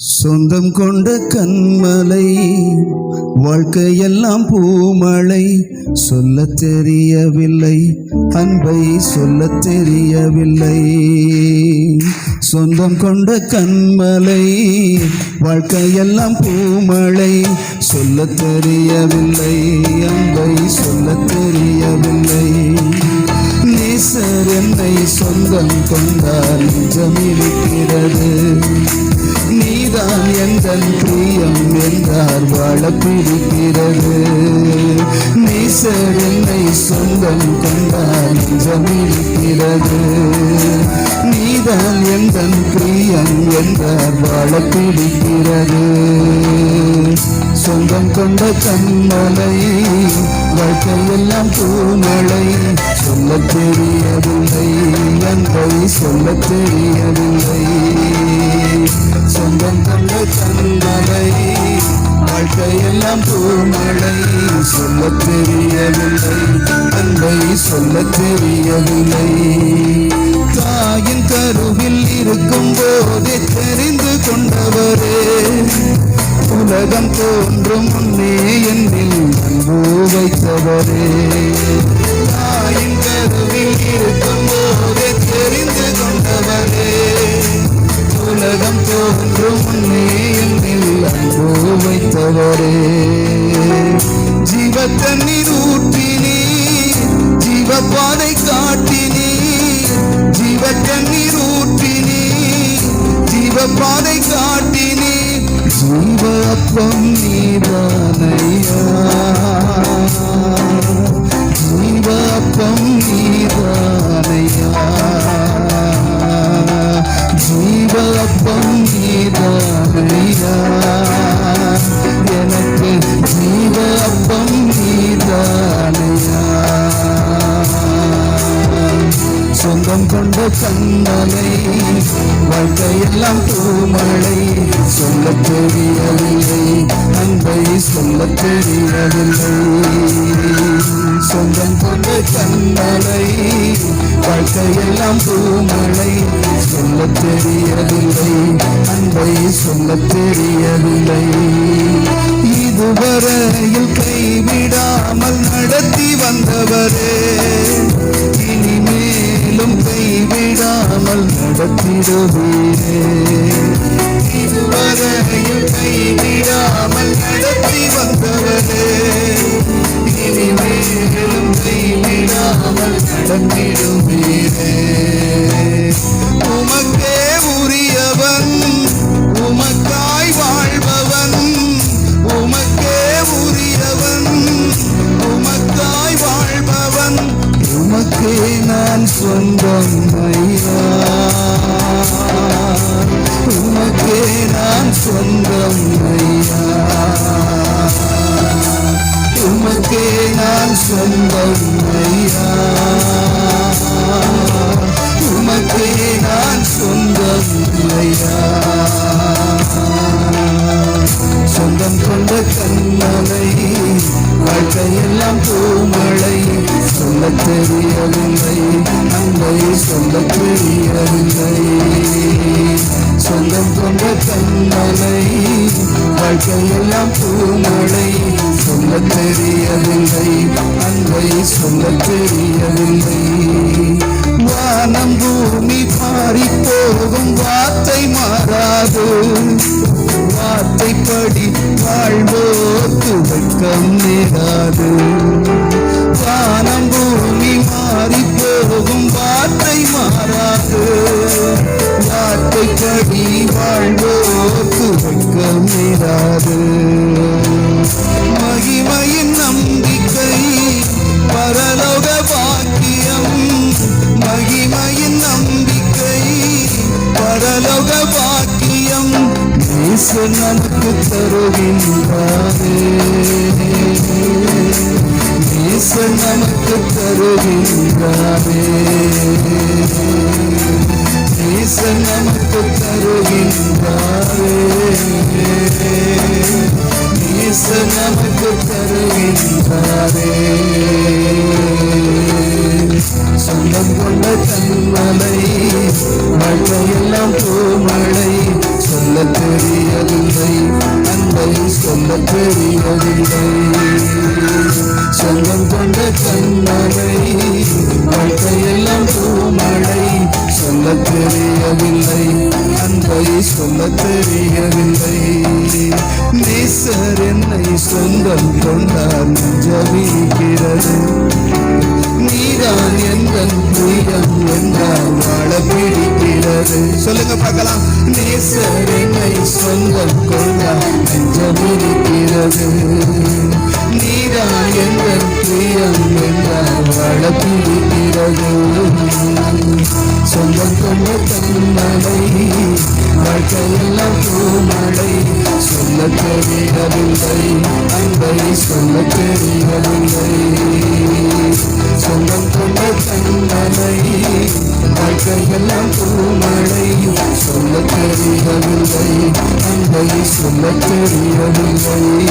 சொந்தம் கொண்ட கண்மலை, வாழ்க்கையெல்லாம் பூமழை. சொல்ல தெரியவில்லை, அன்பை சொல்ல தெரியவில்லை. சொந்தம் கொண்ட கண்மலை, வாழ்க்கையெல்லாம் பூமழை. சொல்ல தெரியவில்லை, அன்பை சொல்ல தெரியவில்லை. நேசர் என்னை சொந்தம் கொண்டால் நெஞ்சம் இருக்கிறது. நீதான் எந்தன் பிரியம் என்றார் வாழ பிடிக்கிறது. நேசர் என்னை சொந்தம் கொண்டால் நெஞ்சம் இருக்கிறது. நீதான் எந்தன் பிரியம் என்றார் வாழ பிடிக்கிறது. சொந்தம் கொண்ட கண்மலை, வாழ்க்கையெல்லாம் பூமழை. சொல்ல தெரியவில்லை, அன்பை சொல்ல தெரியவில்லை. சொந்தம் கொண்ட கண்மலை, வாழ்க்கையெல்லாம் பூமழை. சொல்ல தெரியவில்லை, அன்பை சொல்ல தெரியவில்லை. தாயின் கருவில் இருக்கும் போதே தெரிந்து கொண்டவரே, உலகம் தோன்றும் முன்னே என்னில் அன்பு வைத்தவரே. தாயின் கருவில் இருக்கும் போதே தெரிந்து கொண்டவரே, உலகம் தோன்றும் முன்னே என்னில் அன்பு வைத்தவரே. ஜீவ தண்ணீர் ஊற்றினீர், ஜீவ பாதை காட்டினீர். ஜீவ தண்ணீர் ஊற்றினீர், ஜீவ பாதை காட்டினீர். ஜீவ அப்பம் நீதானையா, ஜீவ அப்பம் நீதானையா. ஜீவ அப்பம் நீதானையா, எனக்கு ஜீவ அப்பம் நீதானையா. சொந்தம் கொண்ட கண்மலை, வாழ்க்கையெல்லாம் பூமழை. சொல்ல தெரியவில்லை, அன்பை சொல்ல தெரியவில்லை. சொந்தம் கொண்ட கண்மலை, வாழ்க்கையெல்லாம் பூமழை. சொல்ல தெரியவில்லை, அன்பை சொல்ல தெரியவில்லை. இதுவரையில் கைவிடாமல் நடத்தி வந்தவரே, இனிமேலும் கைவிடாமல் நடத்திடுவீரே. இதுவரையில் கைவிடாமல் நடத்தி வந்தவரே, இனிமேலும் கைவிடாமல் நடத்திடுவீரே. உமக்கே உரியவன், உமக்காய் வாழ்பவன். உமக்கே உரியவன், உமக்காய் வாழ்பவன். உமக்கே நான் சொந்தம் ஐயா, உமக்கே நான் சொந்தம் ஐயா. உமக்கே நான் சொந்தம் ஐயா, உமக்கே நான் சொந்தம் ஐயா. சொந்தம் கொண்ட கண்மலை, வாழ்க்கையெல்லாம் பூமழை. சொல்ல தெரியவில்லை, அன்பை சொல்ல தெரியவில்லை. சொந்தம் கொண்ட கண்மலை, வாழ்க்கையெல்லாம் பூமழை. சொல்ல தெரியவில்லை, அன்பை சொல்ல தெரியவில்லை. வானம் பூமி மாறி போகும், வார்த்தை மாறாது. வார்த்தைப்படி வாழ்வோர்க்கு வெட்கம் நேராது. வானம் பூமி மாறி போகும், வார்த்தை மாறாது. வார்த்தைப்படி வாழ்வோர்க்கு வெட்கம் நேராது. மகிமையின் நம்பிக்கை, பரலோக பாக்கியம். மகிமையின் நம்பிக்கை, பரலோக பாக்கியம். நேசர் நமக்கு தருகின்றாரே, நேசர் நமக்கு தருகின்றாரே. நேசர் நமக்கு தருகின்றாரே, நேசர் நமக்கு தருகின்றாரே. சொந்தம் கொண்ட கண்மலை, வாழ்க்கையெல்லாம் பூமழை. சொல்ல தெரிய தெரியவில்லை, அன்பை சொல்ல தெரியவில்லை. நேசர் என்னை சொந்தம் கொண்டார் நெஞ்சமிருக்கிறது. நீதான் எந்தன் பிரியம் என்றால் வாழ பிடிக்கிறது. சொல்லுங்க பார்க்கலாம். நேசர் என்னை சொந்தம் கொண்டார் நெஞ்சமிருக்கிறது. நீதான் எந்தன் பிரியம் என்றால் வாழ பிடிக்கிறது. சொந்தம் கொண்ட தன்மலை வாழ்க்கையெல்லாம் பூமழை. சொல்ல தெரியவில்லை, அன்பை சொல்ல தெரியவில்லை. சொந்தம் கொண்ட தன்மலை வாழ்க்கையெல்லாம் பூமழை. சொல்ல தெரியவில்லை, அன்பை சொல்ல தெரியவில்லை.